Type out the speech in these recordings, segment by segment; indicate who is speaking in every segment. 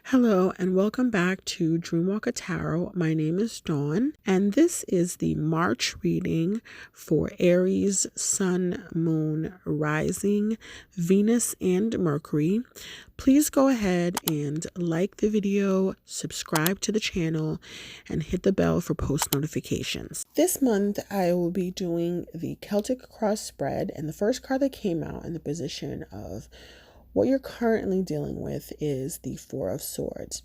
Speaker 1: Hello and welcome back to Dreamwalker Tarot. My name is Dawn and this is the March reading for Aries, Sun, Moon, Rising, Venus, and Mercury. Please go ahead and like the video, subscribe to the channel, and hit the bell for post notifications. This month I will be doing the Celtic cross spread, and the first card that came out in the position of what you're currently dealing with is the Four of Swords.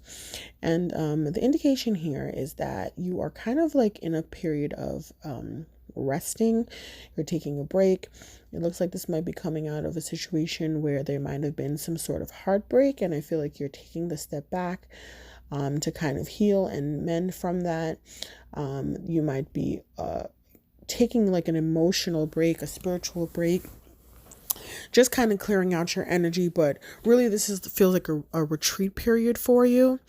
Speaker 1: And the indication here is that you are kind of like in a period of resting. You're taking a break. It looks like this might be coming out of a situation where there might have been some sort of heartbreak. And I feel like you're taking the step back to kind of heal and mend from that. You might be taking like an emotional break, a spiritual break, just kind of clearing out your energy. But really this feels like a retreat period for you.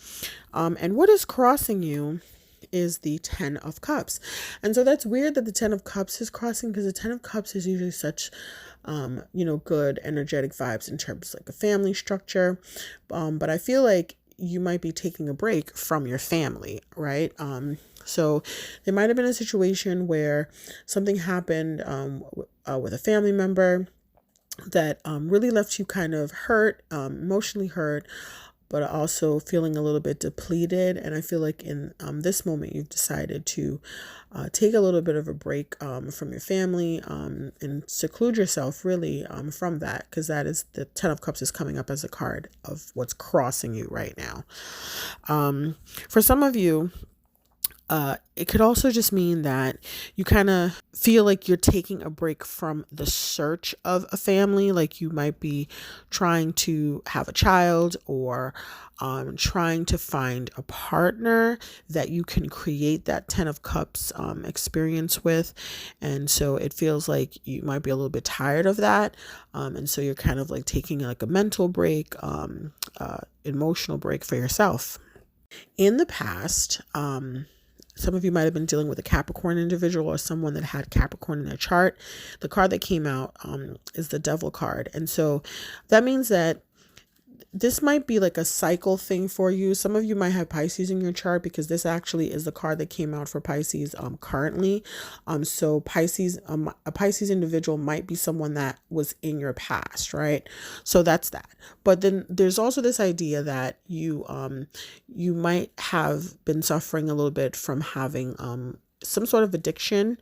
Speaker 1: And what is crossing you is the 10 of Cups. And so that's weird that the 10 of Cups is crossing, because the 10 of Cups is usually such good energetic vibes in terms of like a family structure. But I feel like you might be taking a break from your family, right? So there might have been a situation where something happened with a family member that really left you kind of hurt, emotionally hurt, but also feeling a little bit depleted. And I feel like in this moment, you've decided to take a little bit of a break from your family and seclude yourself really from that, because that is the 10 of Cups is coming up as a card of what's crossing you right now. For some of you, it could also just mean that you kind of feel like you're taking a break from the search of a family. Like you might be trying to have a child, or trying to find a partner that you can create that 10 of Cups experience with. And so it feels like you might be a little bit tired of that. And so you're kind of like taking like a mental break, emotional break for yourself. In the past, some of you might have been dealing with a Capricorn individual or someone that had Capricorn in their chart. The card that came out is the Devil card. And so that means that this might be like a cycle thing for you. Some of you might have Pisces in your chart, because this actually is the card that came out for Pisces currently. So Pisces, a Pisces individual might be someone that was in your past, right? So that's that. But then there's also this idea that you might have been suffering a little bit from having some sort of addiction.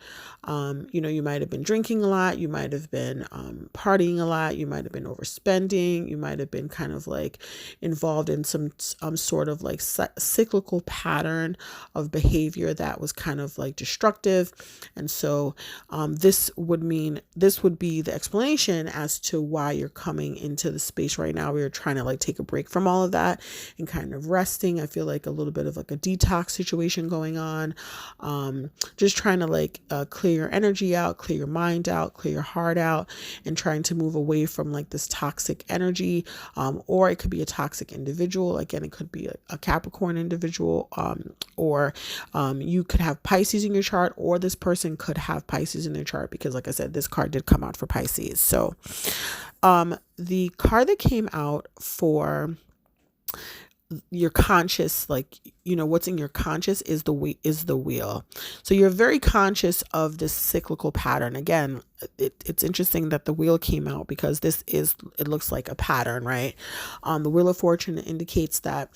Speaker 1: You might have been drinking a lot. You might have been partying a lot. You might have been overspending. You might have been kind of like involved in some sort of like cyclical pattern of behavior that was kind of like destructive. And so this would be the explanation as to why you're coming into the space right now where you're trying to like take a break from all of that and kind of resting. I feel like a little bit of like a detox situation going on. Just trying to like clear your energy out, clear your mind out, clear your heart out, and trying to move away from like this toxic energy. Or it could be a toxic individual. Again, it could be a Capricorn individual, or you could have Pisces in your chart, or this person could have Pisces in their chart, because like I said, this card did come out for Pisces. So the card that came out for your conscious, like what's in your conscious is the wheel. So you're very conscious of this cyclical pattern. Again, it's interesting that the wheel came out, because it looks like a pattern, right? The Wheel of Fortune indicates that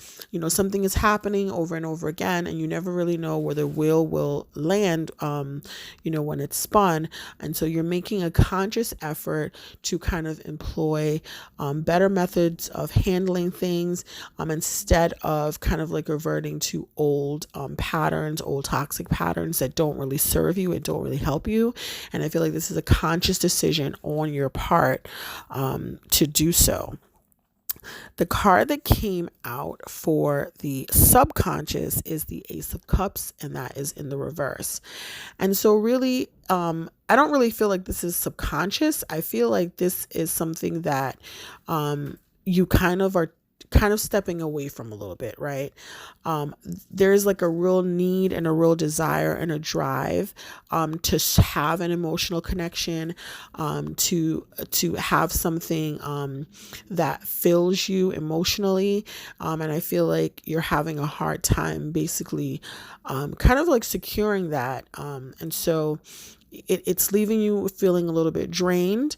Speaker 1: something is happening over and over again, and you never really know where the wheel will land when it's spun. And so you're making a conscious effort to kind of employ better methods of handling things, instead of kind of like reverting to old patterns, old toxic patterns that don't really serve you and don't really help you. And I feel like this is a conscious decision on your part to do so. The card that came out for the subconscious is the Ace of Cups, and that is in the reverse. And so really, I don't really feel like this is subconscious. I feel like this is something that you kind of are kind of stepping away from a little bit, right? There's like a real need and a real desire and a drive to have an emotional connection, to have something that fills you emotionally. And I feel like you're having a hard time basically kind of like securing that. And so it's leaving you feeling a little bit drained.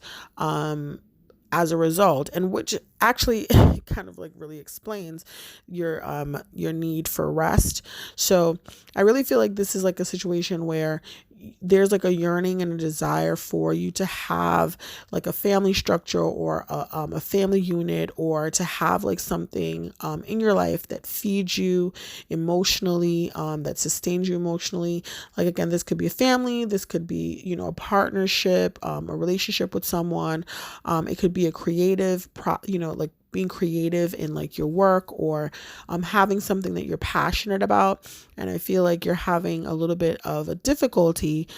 Speaker 1: As a result, and which actually kind of like really explains your need for rest. So I really feel like this is like a situation where there's like a yearning and a desire for you to have like a family structure, or a family unit, or to have like something in your life that feeds you emotionally, that sustains you emotionally. Like, again, this could be a family, this could be, a partnership, a relationship with someone. It could be a creative like being creative in like your work, or having something that you're passionate about. And I feel like you're having a little bit of a difficulty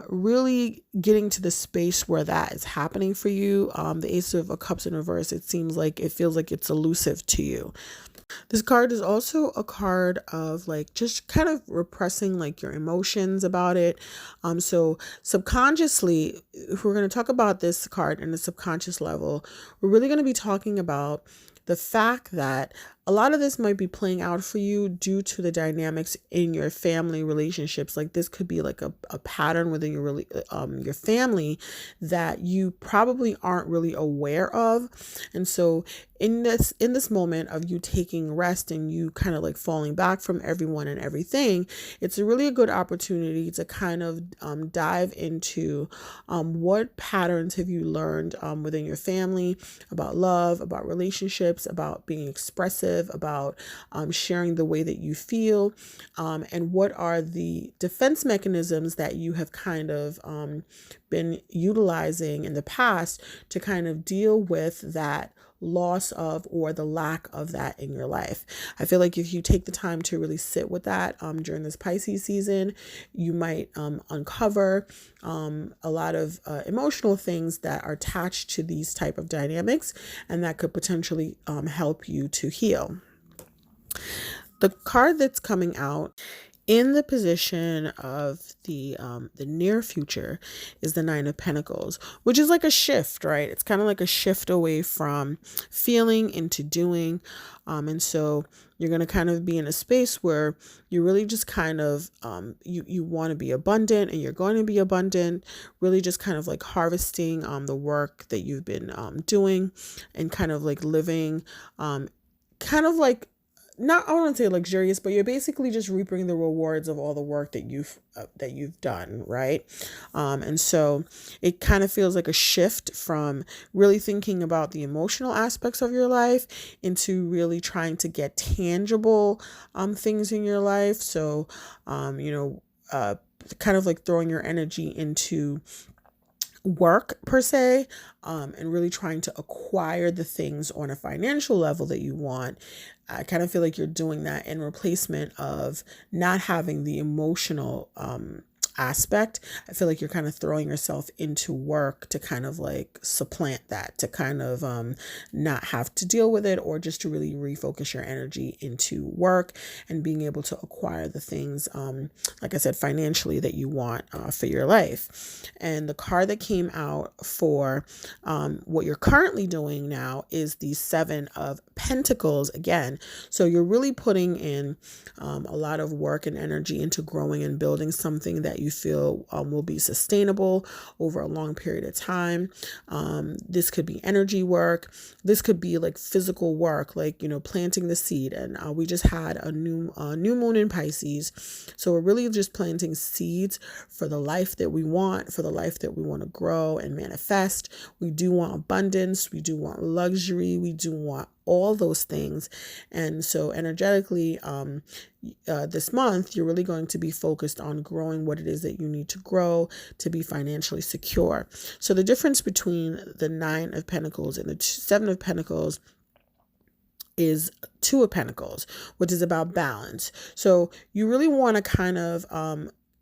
Speaker 1: really getting to the space where that is happening for you. The Ace of Cups in reverse, it feels like it's elusive to you. This card is also a card of like just kind of repressing like your emotions about it. So subconsciously, if we're going to talk about this card in a subconscious level, we're really going to be talking about the fact that a lot of this might be playing out for you due to the dynamics in your family relationships. Like, this could be like a pattern within your family that you probably aren't really aware of. And so in this moment of you taking rest and you kind of like falling back from everyone and everything, it's really a good opportunity to kind of dive into what patterns have you learned within your family about love, about relationships, about being expressive, about sharing the way that you feel, and what are the defense mechanisms that you have kind of been utilizing in the past to kind of deal with that loss of, or the lack of that in your life. I feel like if you take the time to really sit with that during this Pisces season, you might uncover a lot of emotional things that are attached to these type of dynamics, and that could potentially help you to heal. The card that's coming out in the position of the near future is the Nine of Pentacles, which is like a shift, right? It's kind of like a shift away from feeling into doing. And so you're going to kind of be in a space where you really just kind of, you want to be abundant, and you're going to be abundant, really just kind of like harvesting the work that you've been doing, and kind of like living kind of like, not, I wouldn't say luxurious, but you're basically just reaping the rewards of all the work that you've done, right? And so it kind of feels like a shift from really thinking about the emotional aspects of your life into really trying to get tangible things in your life. So kind of like throwing your energy into work per se, and really trying to acquire the things on a financial level that you want. I kind of feel like you're doing that in replacement of not having the emotional aspect. I feel like you're kind of throwing yourself into work to kind of like supplant that, to kind of not have to deal with it, or just to really refocus your energy into work and being able to acquire the things, like I said, financially, that you want for your life. And the card that came out for what you're currently doing now is the Seven of Pentacles again. So you're really putting in a lot of work and energy into growing and building something that you feel will be sustainable over a long period of time. This could be energy work. This could be like physical work, like, planting the seed. And we just had a new moon in Pisces. So we're really just planting seeds for the life that we want, for the life that we want to grow and manifest. We do want abundance. We do want luxury. We do want all those things. And so energetically, this month, you're really going to be focused on growing what it is that you need to grow to be financially secure. So the difference between the Nine of Pentacles and the Seven of Pentacles is Two of Pentacles, which is about balance. So you really want to kind of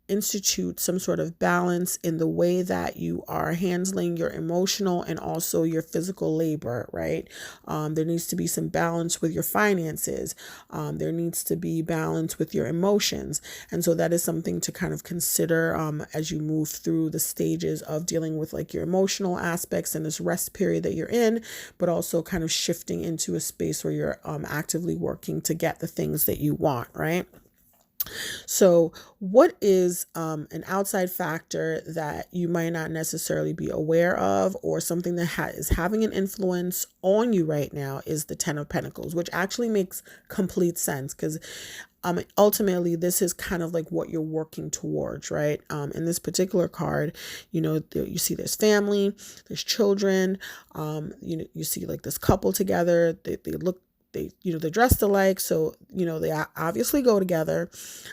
Speaker 1: institute some sort of balance in the way that you are handling your emotional and also your physical labor, right? There needs to be some balance with your finances. There needs to be balance with your emotions. And so that is something to kind of consider as you move through the stages of dealing with like your emotional aspects and this rest period that you're in, but also kind of shifting into a space where you're actively working to get the things that you want, right? So, what is an outside factor that you might not necessarily be aware of, or something that is having an influence on you right now, is the Ten of Pentacles, which actually makes complete sense because ultimately this is kind of like what you're working towards, right? In this particular card, you see there's family, there's children, you see like this couple together. They're dressed alike, so they obviously go together,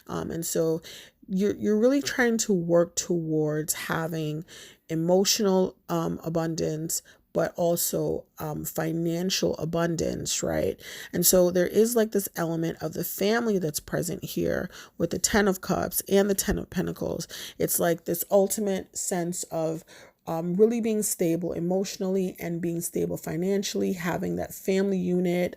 Speaker 1: and so you're really trying to work towards having emotional abundance, but also financial abundance, right? And so there is like this element of the family that's present here with the Ten of Cups and the Ten of Pentacles. It's like this ultimate sense of really being stable emotionally and being stable financially, having that family unit,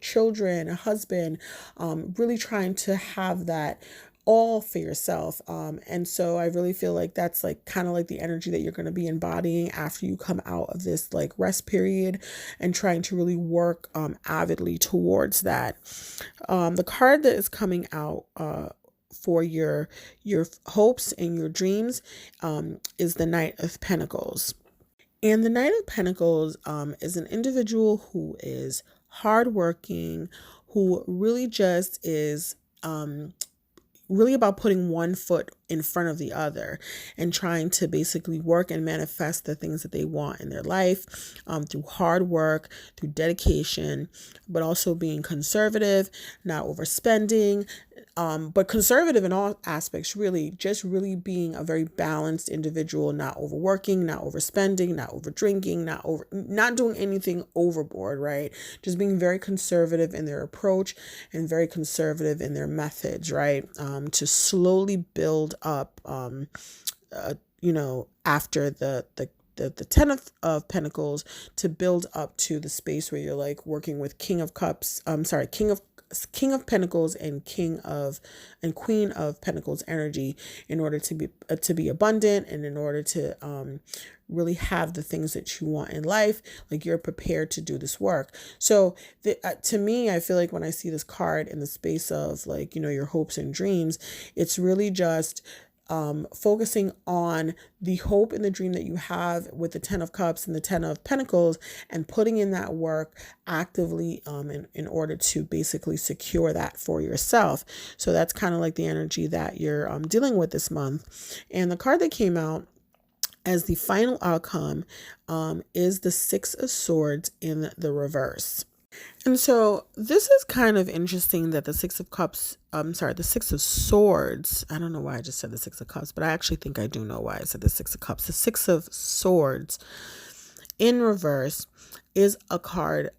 Speaker 1: children, a husband, really trying to have that all for yourself. And so I really feel like that's like kind of like the energy that you're going to be embodying after you come out of this like rest period and trying to really work avidly towards that. The card that is coming out for your hopes and your dreams is the Knight of Pentacles. And the Knight of Pentacles is an individual who is hardworking, who really just is really about putting one foot in front of the other and trying to basically work and manifest the things that they want in their life through hard work, through dedication, but also being conservative, not overspending, but conservative in all aspects, really, just really being a very balanced individual, not overworking, not overspending, not over drinking, not doing anything overboard, right? Just being very conservative in their approach and very conservative in their methods, right? To slowly build up, after the Ten of Pentacles, to build up to the space where you're like working with King of Pentacles and Queen of Pentacles energy in order to be abundant, and in order to really have the things that you want in life. Like, you're prepared to do this work. So to me, I feel like when I see this card in the space of like, your hopes and dreams, it's really just focusing on the hope and the dream that you have with the Ten of Cups and the Ten of Pentacles, and putting in that work actively in order to basically secure that for yourself. So that's kind of like the energy that you're dealing with this month. And the card that came out as the final outcome is the Six of Swords in the reverse. And so this is kind of interesting that the Six of Swords, I don't know why I just said the Six of Cups, but I actually think I do know why I said the Six of Cups. The Six of Swords in reverse is a card,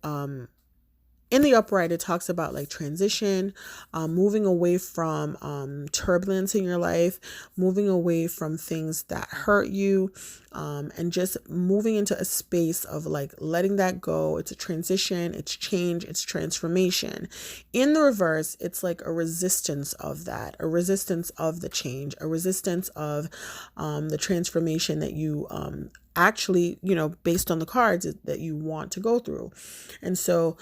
Speaker 1: in the upright, it talks about like transition, moving away from turbulence in your life, moving away from things that hurt you, and just moving into a space of like letting that go. It's a transition, it's change, it's transformation. In the reverse, it's like a resistance of that, a resistance of the change, a resistance of the transformation that you actually, based on the cards that you want to go through. And so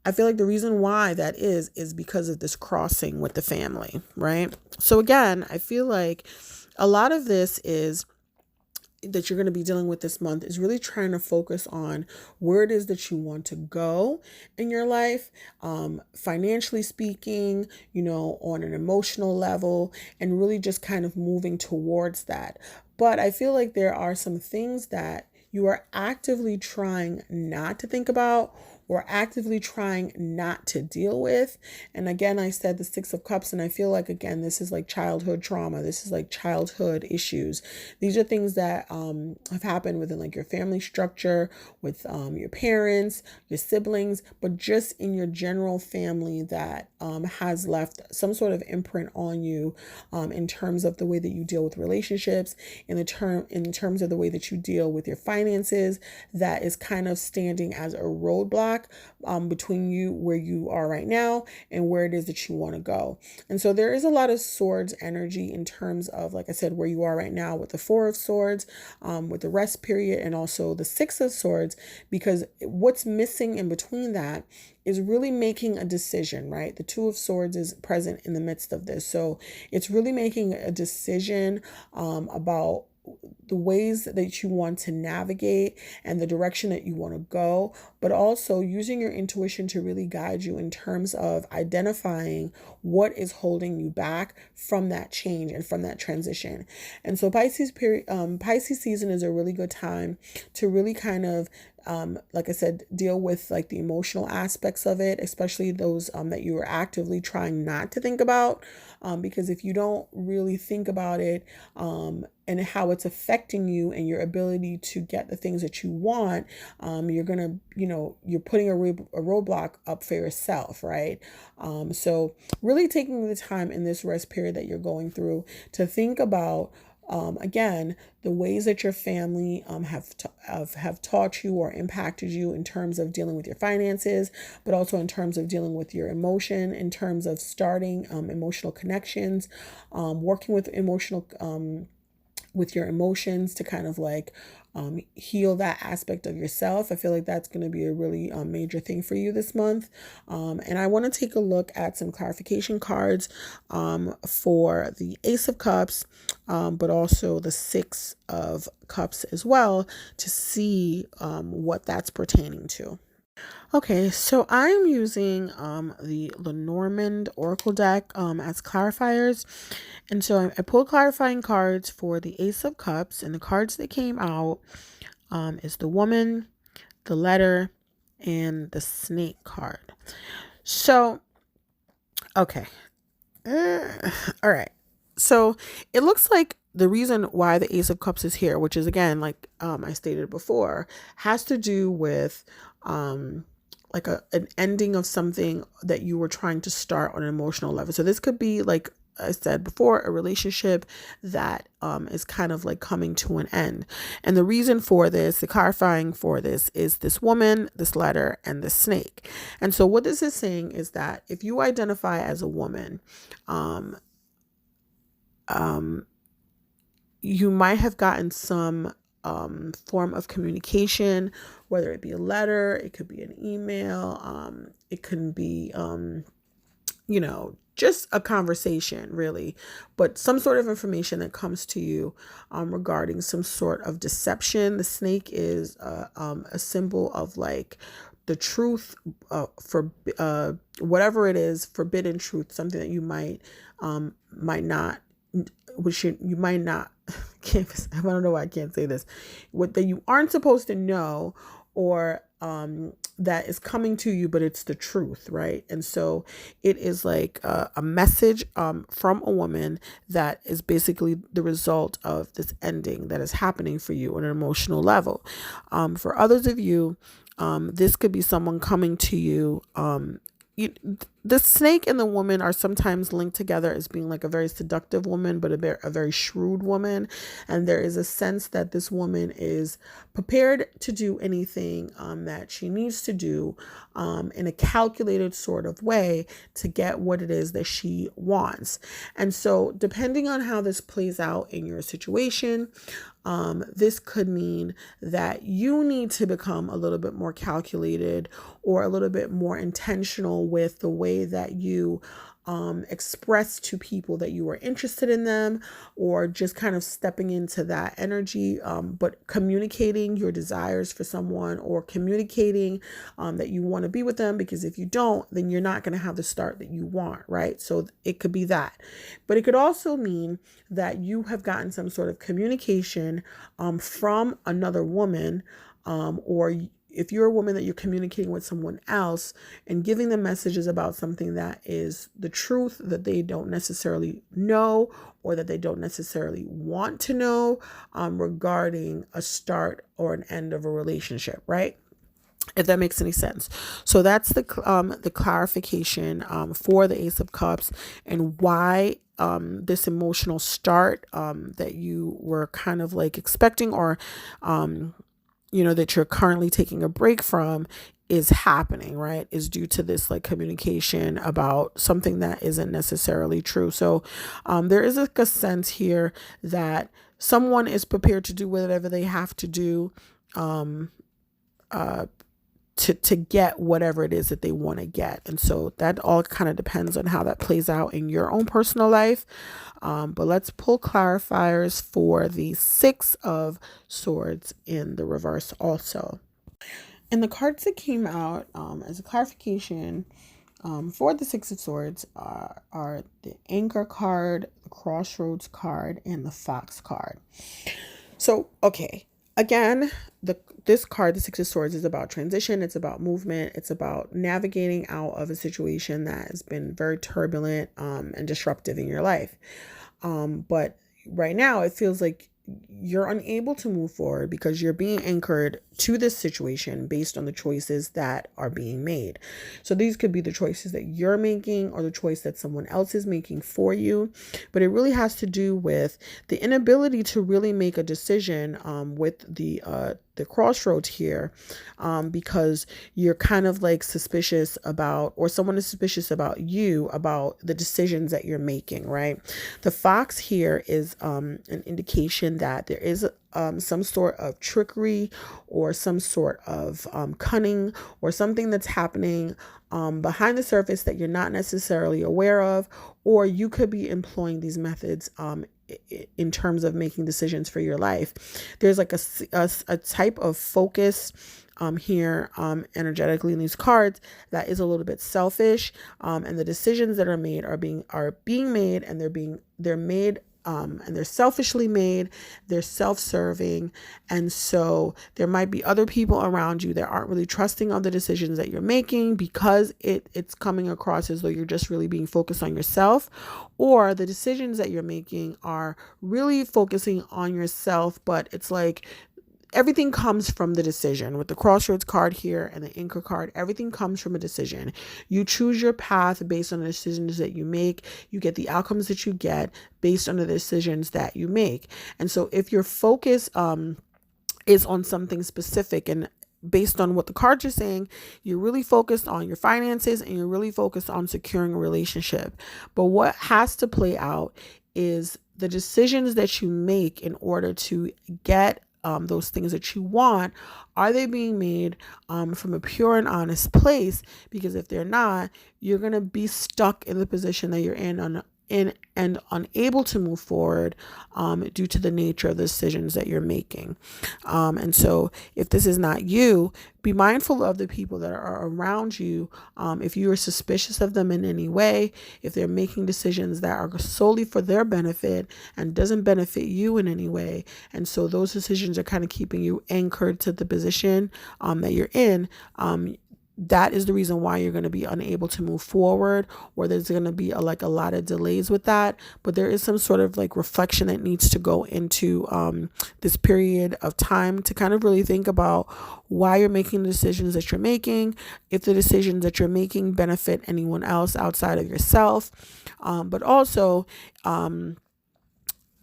Speaker 1: I feel like the reason why that is because of this crossing with the family, right? So again, I feel like a lot of this is that you're going to be dealing with this month is really trying to focus on where it is that you want to go in your life, financially speaking, on an emotional level, and really just kind of moving towards that. But I feel like there are some things that you are actively trying not to think about, or actively trying not to deal with. And again, I said the Six of Cups, and I feel like, again, this is like childhood trauma. This is like childhood issues. These are things that have happened within like your family structure, with your parents, your siblings, but just in your general family that has left some sort of imprint on you in terms of the way that you deal with relationships, in terms of the way that you deal with your finances, that is kind of standing as a roadblock between you, where you are right now, and where it is that you want to go. And so there is a lot of swords energy in terms of, like I said, where you are right now with the Four of Swords, with the rest period, and also the Six of Swords, because what's missing in between that is really making a decision, right? The Two of Swords is present in the midst of this. So it's really making a decision about the ways that you want to navigate and the direction that you want to go, but also using your intuition to really guide you in terms of identifying what is holding you back from that change and from that transition. And so Pisces season is a really good time to really kind of like I said, deal with like the emotional aspects of it, especially those that you are actively trying not to think about. Because if you don't really think about it and how it's affecting you and your ability to get the things that you want, you're going to, you're putting a roadblock up for yourself, right? So really taking the time in this rest period that you're going through to think about again, the ways that your family have taught you or impacted you in terms of dealing with your finances, but also in terms of dealing with your emotion, in terms of starting emotional connections, working with with your emotions to kind of like heal that aspect of yourself. I feel like that's going to be a really major thing for you this month. And I want to take a look at some clarification cards for the Ace of Cups, but also the Six of Cups as well, to see what that's pertaining to. Okay, so I'm using the Lenormand Oracle deck as clarifiers. And so I pulled clarifying cards for the Ace of Cups, and the cards that came out is the Woman, the Letter, and the Snake card. So, okay. All right. So it looks like the reason why the Ace of Cups is here, which is, again, like I stated before, has to do with like an ending of something that you were trying to start on an emotional level. So this could be, like I said before, a relationship that is kind of like coming to an end. And the reason for this, the clarifying for this, is this Woman, this Letter, and this Snake. And so what this is saying is that if you identify as a woman, you might have gotten some form of communication, whether it be a letter, it could be an email, it could be, just a conversation, really, but some sort of information that comes to you regarding some sort of deception. The snake is a symbol of like the truth, for whatever it is, forbidden truth, something that you might not, which you might not, I don't know why I can't say this, what that you aren't supposed to know, or that is coming to you, but it's the truth, right? And so it is like a message from a woman that is basically the result of this ending that is happening for you on an emotional level. For others of you, this could be someone coming to you. The snake and the woman are sometimes linked together as being like a very seductive woman, but a very shrewd woman. And there is a sense that this woman is prepared to do anything that she needs to do in a calculated sort of way to get what it is that she wants. And so depending on how this plays out in your situation, this could mean that you need to become a little bit more calculated or a little bit more intentional with the way that you express to people that you are interested in them, or just kind of stepping into that energy, but communicating your desires for someone, or communicating that you want to be with them, because if you don't, then you're not going to have the start that you want, right? So it could be that, but it could also mean that you have gotten some sort of communication from another woman, or if you're a woman that you're communicating with someone else and giving them messages about something that is the truth that they don't necessarily know or that they don't necessarily want to know, regarding a start or an end of a relationship, right? If that makes any sense. So that's the clarification for the Ace of Cups and why this emotional start that you were kind of like expecting, or that you're currently taking a break from, is happening, right? Is due to this like communication about something that isn't necessarily true. So there is like a sense here that someone is prepared to do whatever they have to do to get whatever it is that they want to get. And so that all kind of depends on how that plays out in your own personal life. But let's pull clarifiers for the Six of Swords in the reverse also. And the cards that came out as a clarification for the Six of Swords are the Anchor card, the Crossroads card, and the Fox card. So, okay. Again, this card, the Six of Swords, is about transition. It's about movement. It's about navigating out of a situation that has been very turbulent and disruptive in your life. But right now, it feels like you're unable to move forward because you're being anchored to this situation based on the choices that are being made. So these could be the choices that you're making or the choice that someone else is making for you. But it really has to do with the inability to really make a decision with the crossroads here, because you're kind of like suspicious about, or someone is suspicious about you, about the decisions that you're making, right? The Fox here is an indication that there is some sort of trickery or some sort of cunning or something that's happening behind the surface that you're not necessarily aware of, or you could be employing these methods in terms of making decisions for your life. There's like a type of focus here energetically in these cards that is a little bit selfish, and the decisions that are made are being made, and they're made and they're selfishly made, they're self-serving. And so there might be other people around you that aren't really trusting of the decisions that you're making because it's coming across as though you're just really being focused on yourself, or the decisions that you're making are really focusing on yourself, but it's like everything comes from the decision. With the Crossroads card here and the Anchor card, everything comes from a decision. You choose your path based on the decisions that you make. You get the outcomes that you get based on the decisions that you make. And so if your focus is on something specific, and based on what the cards are saying, you're really focused on your finances and you're really focused on securing a relationship. But what has to play out is the decisions that you make in order to get those things that you want. Are they being made from a pure and honest place? Because if they're not, you're going to be stuck in the position that you're in and unable to move forward due to the nature of the decisions that you're making. And so if this is not you, be mindful of the people that are around you. If you are suspicious of them in any way, if they're making decisions that are solely for their benefit and doesn't benefit you in any way, and so those decisions are kind of keeping you anchored to the position that you're in, that is the reason why you're going to be unable to move forward, or there's going to be a lot of delays with that. But there is some sort of like reflection that needs to go into this period of time to kind of really think about why you're making the decisions that you're making, if the decisions that you're making benefit anyone else outside of yourself, but also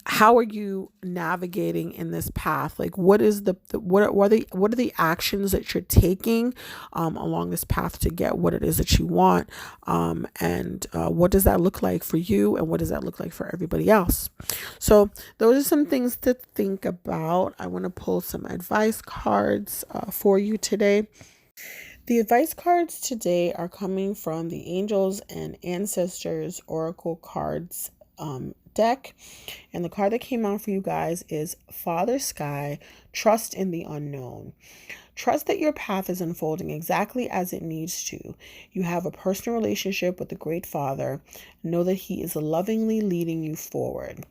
Speaker 1: how are you navigating in this path? Like, what is what are the actions that you're taking along this path to get what it is that you want? And what does that look like for you? And what does that look like for everybody else? So those are some things to think about. I want to pull some advice cards for you today. The advice cards today are coming from the Angels and Ancestors Oracle cards deck. And the card that came out for you guys is Father Sky, Trust in the Unknown. Trust that your path is unfolding exactly as it needs to. You have a personal relationship with the Great Father. Know that He is lovingly leading you forward.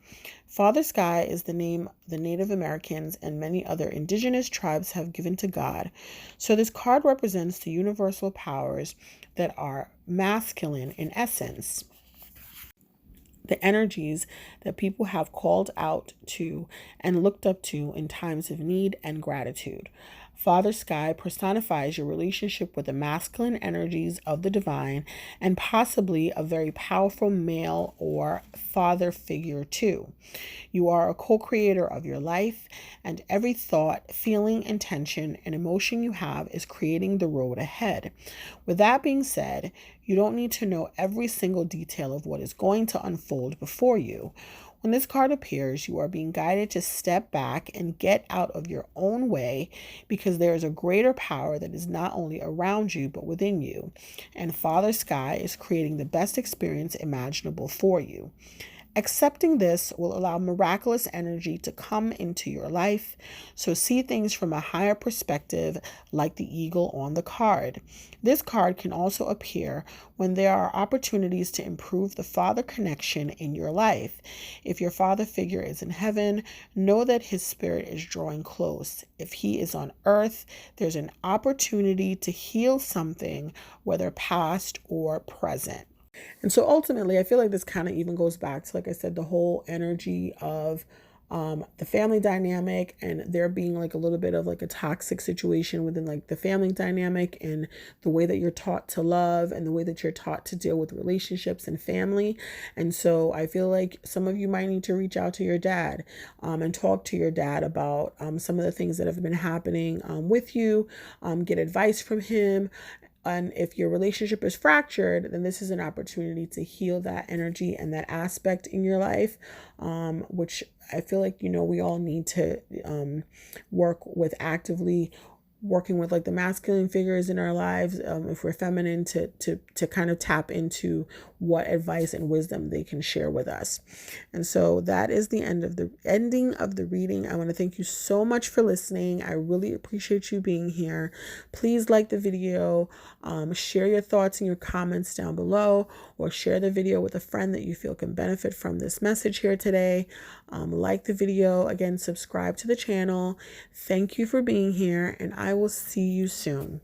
Speaker 1: Father Sky is the name the Native Americans and many other indigenous tribes have given to God. So this card represents the universal powers that are masculine in essence, the energies that people have called out to and looked up to in times of need and gratitude. Father Sky personifies your relationship with the masculine energies of the divine and possibly a very powerful male or father figure too. You are a co-creator of your life, and every thought, feeling, intention, and emotion you have is creating the road ahead. With that being said, you don't need to know every single detail of what is going to unfold before you. When this card appears, you are being guided to step back and get out of your own way because there is a greater power that is not only around you but within you. And Father Sky is creating the best experience imaginable for you. Accepting this will allow miraculous energy to come into your life. So see things from a higher perspective, like the eagle on the card. This card can also appear when there are opportunities to improve the father connection in your life. If your father figure is in heaven, know that his spirit is drawing close. If he is on earth, there's an opportunity to heal something, whether past or present. And so ultimately, I feel like this kind of even goes back to, like I said, the whole energy of the family dynamic and there being like a little bit of like a toxic situation within like the family dynamic and the way that you're taught to love and the way that you're taught to deal with relationships and family. And so I feel like some of you might need to reach out to your dad and talk to your dad about some of the things that have been happening with you, get advice from him. And if your relationship is fractured, then this is an opportunity to heal that energy and that aspect in your life, which I feel like, we all need to work with, actively working with like the masculine figures in our lives, if we're feminine, to kind of tap into what advice and wisdom they can share with us. And so that is the ending of the reading. I want to thank you so much for listening. I really appreciate you being here. Please like the video, share your thoughts and your comments down below, or share the video with a friend that you feel can benefit from this message here today. Like the video, again, subscribe to the channel. Thank you for being here, and I will see you soon.